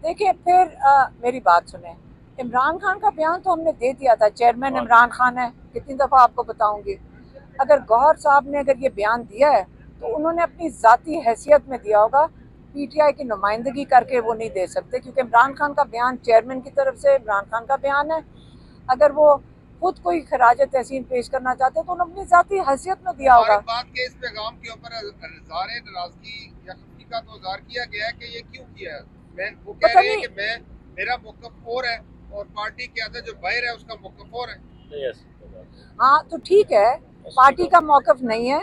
देखिए फिर मेरी बात सुने। इमरान खान का बयान तो हमने दे दिया था, चेयरमैन इमरान खान है, कितनी दफ़ा आपको बताऊंगी। अगर गौहर साहब ने अगर ये बयान दिया है तो उन्होंने अपनी ज़ाती हैसियत में दिया होगा, पीटीआई की नुमाइंदगी करके वो नहीं दे सकते, क्योंकि इमरान खान का बयान चेयरमैन की तरफ से इमरान खान का बयान है। अगर वो खुद कोई खराज तहसीन पेश करना चाहते तो उन्होंने अपनी ज़ाती हैसियत में दिया होगा। बात के इस पैगाम के ऊपर इज़हार नाराज़गी या खफगी का तो इज़हार किया गया है कि ये क्यों किया है। वो कह रहे हैं कि मेरा मौक़िफ़ और है और पार्टी के अंदर जो बाहर है उसका मौक़िफ़ और है। हाँ तो ठीक है, पार्टी का मौक़िफ़ नहीं है,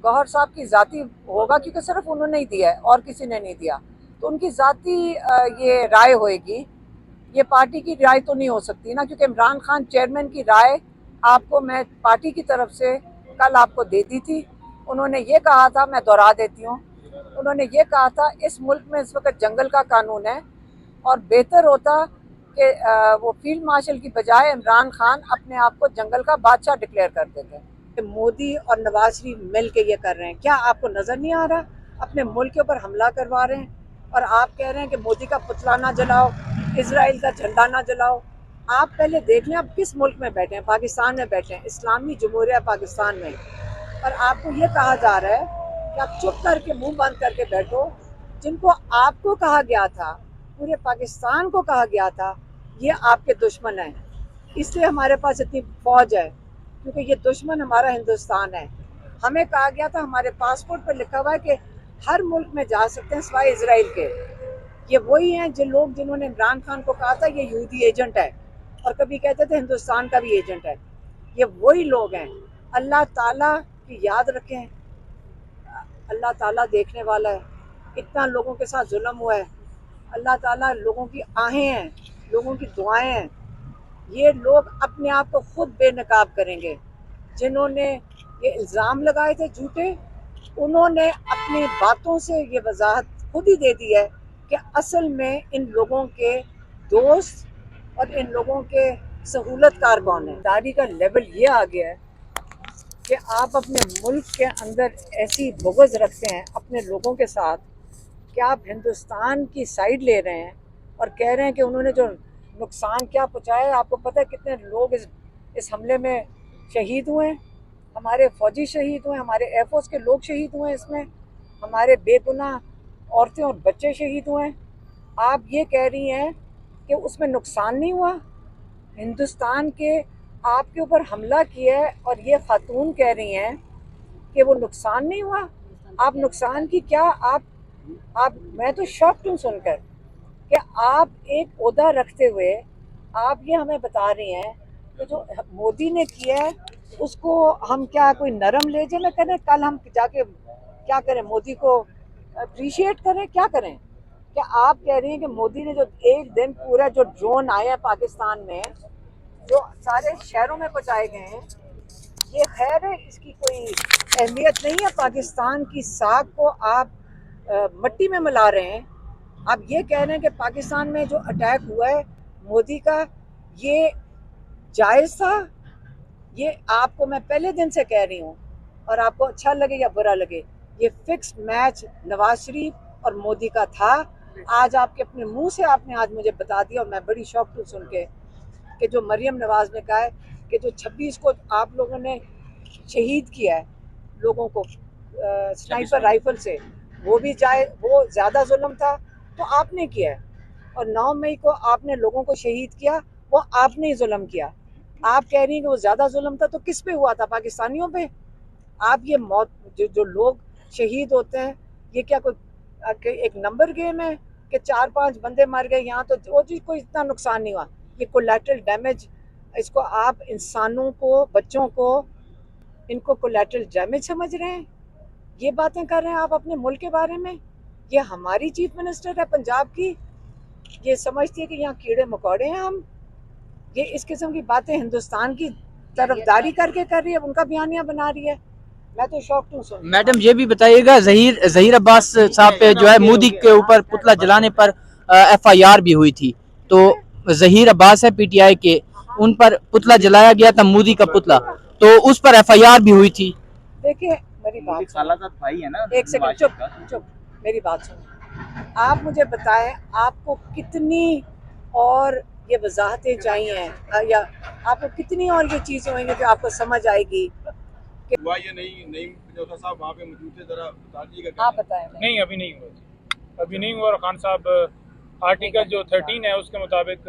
गौहर साहब की ज़ाती होगा, क्योंकि सिर्फ उन्होंने ही दिया है और किसी ने नहीं दिया, तो उनकी ज़ाती ये राय होएगी। ये पार्टी की राय तो नहीं हो सकती ना, क्योंकि इमरान खान चेयरमैन की राय आपको मैं पार्टी की तरफ से कल आपको दे दी थी। उन्होंने ये कहा था, मैं दोहरा देती हूँ, उन्होंने ये कहा था इस मुल्क में इस वक्त जंगल का कानून है और बेहतर होता कि वो फील्ड मार्शल की बजाय इमरान खान अपने आप को जंगल का बादशाह डिक्लेयर कर देते। मोदी और नवाज शरीफ मिल के ये कर रहे हैं, क्या आपको नज़र नहीं आ रहा? अपने मुल्क के ऊपर हमला करवा रहे हैं और आप कह रहे हैं कि मोदी का पुतला ना जलाओ, इजराइल का झंडा ना जलाओ। आप पहले देख लें आप किस मुल्क में बैठे हैं, पाकिस्तान में बैठे हैं, इस्लामी जमहूरिया पाकिस्तान में, और आपको ये कहा जा रहा है कि आप चुप करके मुंह बंद करके बैठो। जिनको आपको कहा गया था, पूरे पाकिस्तान को कहा गया था ये आपके दुश्मन हैं, इसलिए हमारे पास इतनी फौज है, क्योंकि ये दुश्मन हमारा हिंदुस्तान है। हमें कहा गया था, हमारे पासपोर्ट पर लिखा हुआ है कि हर मुल्क में जा सकते हैं सिवाय इजराइल के। ये वही हैं जो लोग जिन्होंने इमरान खान को कहा था ये यहूदी एजेंट है, और कभी कहते थे हिंदुस्तान का भी एजेंट है। ये वही लोग हैं। अल्लाह ताला की याद रखें, अल्लाह ताला देखने वाला है। इतना लोगों के साथ जुल्म हुआ है, अल्लाह ताला लोगों की आहें हैं, लोगों की दुआएं हैं। ये लोग अपने आप को खुद बेनकाब करेंगे। जिन्होंने ये इल्ज़ाम लगाए थे झूठे, उन्होंने अपनी बातों से ये वजाहत खुद ही दे दी है कि असल में इन लोगों के दोस्त और इन लोगों के सहूलतकार कौन है। दारी का लेवल ये आ गया है कि आप अपने मुल्क के अंदर ऐसी बुग़्ज़ रखते हैं अपने लोगों के साथ कि आप हिंदुस्तान की साइड ले रहे हैं और कह रहे हैं कि उन्होंने जो नुकसान क्या पहुँचाया है। आपको पता है कितने लोग इस हमले में शहीद हुए हैं? हमारे फ़ौजी शहीद हुए, हमारे एयरफोर्स के लोग शहीद हुए हैं, इसमें हमारे बेगुनाह औरतें और बच्चे शहीद हुए हैं। आप ये कह रही हैं कि उसमें नुकसान नहीं हुआ? हिंदुस्तान के आपके ऊपर हमला किया है और ये खातून कह रही हैं कि वो नुकसान नहीं हुआ। आप नुकसान की क्या आप मैं तो शॉक्ड हूँ सुनकर कि आप एक ओहदा रखते हुए आप ये हमें बता रही हैं कि जो मोदी ने किया है उसको हम क्या कोई नरम लेजे में करें? कल हम जाके क्या करें, मोदी को अप्रिशिएट करें, क्या करें? क्या आप कह रही हैं कि मोदी ने जो एक दिन पूरा जो ड्रोन आया पाकिस्तान में जो सारे शहरों में पहुंचाए गए हैं, ये खैर है, इसकी कोई अहमियत नहीं है। पाकिस्तान की साख को आप मट्टी में मिला रहे हैं। आप ये कह रहे हैं कि पाकिस्तान में जो अटैक हुआ है मोदी का ये जायज़ था। ये आपको मैं पहले दिन से कह रही हूँ, और आपको अच्छा लगे या बुरा लगे, ये फिक्स्ड मैच नवाज शरीफ और मोदी का था। आज आपके अपने मुंह से आपने आज मुझे बता दिया और मैं बड़ी शौक हूँ सुन के कि जो मरियम नवाज ने कहा है कि जो 26 को आप लोगों ने शहीद किया है लोगों को स्नाइपर राइफल से, वो भी जाए, वो ज़्यादा जुल्म था तो आपने किया है। और 9 मई को आपने लोगों को शहीद किया, वो आपने ही जुल्म किया। आप कह रही हैं कि वो ज़्यादा जुल्म था, तो किस पे हुआ था? पाकिस्तानियों पे। आप ये मौत जो लोग शहीद होते हैं, ये क्या कोई एक नंबर गेम है कि 4-5 बंदे मर गए यहाँ, तो वो चीज़ कोई इतना नुकसान नहीं हुआ। ये कोलैटरल डैमेज, इसको आप इंसानों को, बच्चों को, इनको कोलैटरल डैमेज समझ रहे हैं। ये बातें कर रहे हैं आप अपने मुल्क के बारे में। ये हमारी चीफ मिनिस्टर है पंजाब की, ये समझती है कि यहाँ कीड़े मकोड़े हैं हम। ये इस किस्म की बातें हिंदुस्तान की तरफदारी करके कर रही है, उनका बयानिया बना रही है। मैं तो शौक हूँ सुन। मैडम ये भी बताइएगा, जहीर अब्बास साहब पे जो है मोदी के ऊपर पुतला जलाने पर FIR भी हुई थी, तो जहीर अब्बास है PTI के, उन पर पुतला जलाया गया था, मोदी का पुतला, तो उस पर FIR भी हुई थी। देखिए मेरी बात, खालाजाद भाई है ना, एक सेकंड चुप, मेरी बात सुनो। آپ مجھے بتائیں آپ کو کتنی اور یہ وضاحتیں چاہیے یا آپ کو کتنی اور یہ چیزیں ہوئیں گی جو آپ کو سمجھ آئے گی ہوا یہ نہیں جوہر صاحب وہاں پہ موجود تھے، ذرا بتا دیجیے گا آپ بتائیں نہیں ابھی نہیں ہوا جی، ابھی نہیں ہوا. اور خان صاحب آرٹیکل جو 13 ہے اس کے مطابق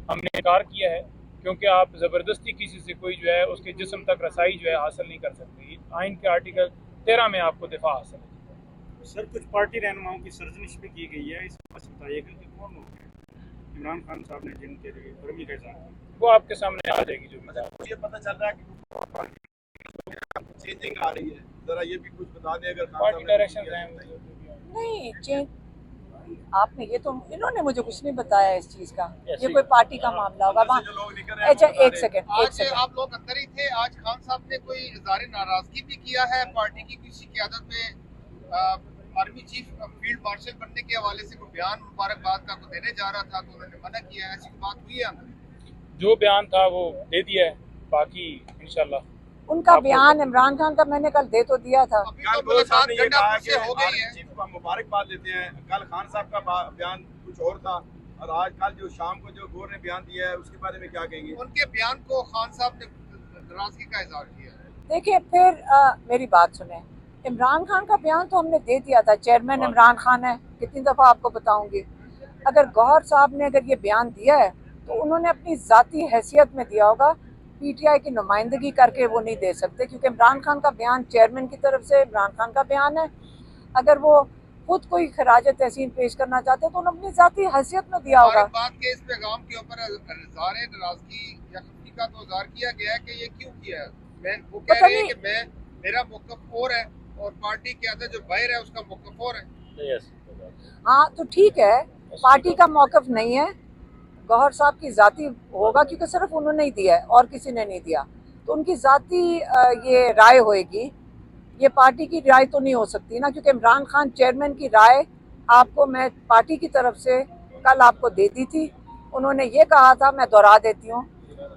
ہم نے انکار کیا ہے، کیونکہ آپ زبردستی کسی سے کوئی جو ہے اس کے جسم تک رسائی جو ہے حاصل نہیں کر سکتے. آئین کے آرٹیکل 13 میں آپ کو دفاع حاصل ہے. سر کچھ پارٹی رہنماؤں کی سرزنش بھی کی گئی ہے، اس بات سے بتائیے گا کہ کون لوگ ہیں عمران خان صاحب نے جن کے لیے برمی کا اظہار کیا؟ وہ آپ کے سامنے آ جائے گی جو بھی. یہ پتہ چل رہا ہے کہ چینجنگ آ رہی ہے، ذرا یہ بھی کچھ بتا دیں اگر خان پارٹی صاحب نے ڈائریکشن ہیں. نہیں آپ نے یہ تو انہوں نے مجھے کچھ نہیں بتایا اس چیز کا، یہ کوئی پارٹی کا معاملہ ہوگا وہاں. جو لوگ نکل رہے ہیں اچھا وہ بتا ایک دیں۔ سیکنڈ آج آپ لوگ اندر ہی تھے، آج خان صاحب نے کوئی اظہار ناراضگی بھی کیا ہے پارٹی کی کسی قیادت میں، آرمی چیف فیلڈ مارشل بننے کے حوالے سے کوئی بیان مبارکباد کا کو دینے جا رہا تھا تو انہوں نے منع کیا ہے، ایسی کوئی بات ہوئی ہے اندر؟ جو بیان تھا وہ دے دیا ہے، باقی انشاءاللہ ان کا بیان عمران خان کا میں نے کل دے تو دیا تھا. ابھی تو ملاقات گنڈا پور سے ہو گئی ہے۔ چیف کو مبارکباد دیتے ہیں، کل خان صاحب کا بیان کچھ اور تھا اور آج کل جو شام کو جو گور نے بیان دیا ہے اس کے بارے میں کیا کہیں گے؟ ان کے بیان کو خان صاحب نے ناراضگی کا اظہار کیا ہے۔ دیکھیے پھر میری بات سنیں، عمران خان کا بیان تو ہم نے دے دیا تھا، چیئرمین عمران خان ہے، کتنی دفعہ آپ کو بتاؤں گی. اگر گوہر صاحب نے اگر یہ بیان دیا ہے تو انہوں نے اپنی ذاتی حیثیت میں دیا ہوگا، پی ٹی آئی کی نمائندگی کر کے وہ نہیں دے سکتے، کیونکہ عمران خان کا بیان چیئرمین کی طرف سے عمران خان کا بیان ہے. اگر وہ خود کوئی خراج تحسین پیش کرنا چاہتے تو انہوں نے اپنی ذاتی حیثیت میں دیا ہوگا. بات کے اس پیغام کے اوپر اظہار ناراضگی یا خفگی کا تو اظہار کیا گیا ہے کہ یہ کیوں کیا ہے؟ وہ کہہ رہے ہیں کہ میرا موقف اور ہے اور پارٹی کے اندر جو باہر ہے اس کا موقف اور ہے. ہاں تو ٹھیک ہے، پارٹی کا موقف نہیں ہے، گوہر صاحب کی ذاتی ہوگا کیونکہ صرف انہوں نے ہی دیا ہے اور کسی نے نہیں دیا، تو ان کی ذاتی یہ رائے ہوئے گی. یہ پارٹی کی رائے تو نہیں ہو سکتی نا، کیونکہ عمران خان چیئرمین کی رائے آپ کو میں پارٹی کی طرف سے کل آپ کو دے دی تھی. انہوں نے یہ کہا تھا، میں دہرا دیتی ہوں،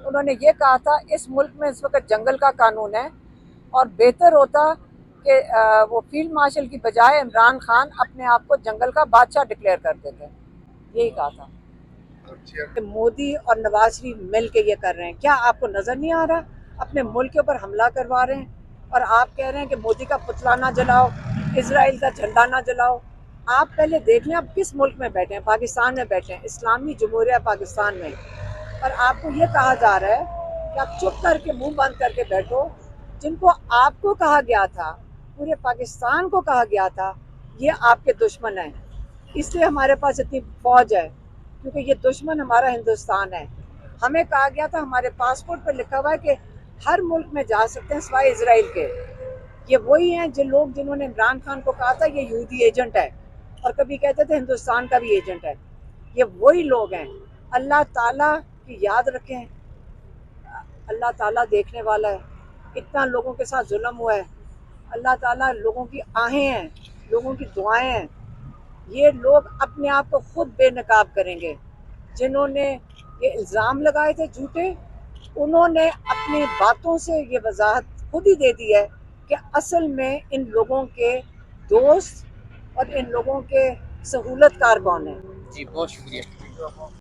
انہوں نے یہ کہا تھا اس ملک میں اس وقت جنگل کا قانون ہے اور بہتر ہوتا کہ وہ فیلڈ مارشل کی بجائے عمران خان اپنے آپ کو جنگل کا بادشاہ ڈکلیئر کر دیتے. یہی کہا تھا. مودی اور نواز شریف مل کے یہ کر رہے ہیں، کیا آپ کو نظر نہیں آ رہا؟ اپنے ملک کے اوپر حملہ کروا رہے ہیں اور آپ کہہ رہے ہیں کہ مودی کا پتلا نہ جلاؤ، اسرائیل کا جھنڈا نہ جلاؤ. آپ پہلے دیکھ لیں آپ کس ملک میں بیٹھے ہیں، پاکستان میں بیٹھے ہیں، اسلامی جمہوریہ پاکستان میں، اور آپ کو یہ کہا جا رہا ہے کہ آپ چپ کر کے منہ بند کر کے بیٹھو. جن کو آپ کو کہا گیا تھا، پورے پاکستان کو کہا گیا تھا یہ آپ کے دشمن ہیں، اس لیے ہمارے پاس اتنی فوج ہے کیونکہ یہ دشمن ہمارا ہندوستان ہے. ہمیں کہا گیا تھا، ہمارے پاسپورٹ پر لکھا ہوا ہے کہ ہر ملک میں جا سکتے ہیں سوائے اسرائیل کے. یہ وہی ہیں جنہوں نے عمران خان کو کہا تھا یہ یہودی ایجنٹ ہے اور کبھی کہتے تھے ہندوستان کا بھی ایجنٹ ہے. یہ وہی لوگ ہیں. اللہ تعالیٰ کی یاد رکھیں، اللہ تعالیٰ دیکھنے والا ہے. اتنا لوگوں کے ساتھ ظلم ہوا ہے، اللہ تعالیٰ لوگوں کی آہیں ہیں، لوگوں کی دعائیں ہیں. یہ لوگ اپنے آپ کو خود بے نقاب کریں گے. جنہوں نے یہ الزام لگائے تھے جھوٹے، انہوں نے اپنی باتوں سے یہ وضاحت خود ہی دے دی ہے کہ اصل میں ان لوگوں کے دوست اور ان لوگوں کے سہولت کار کون ہیں. جی بہت شکریہ.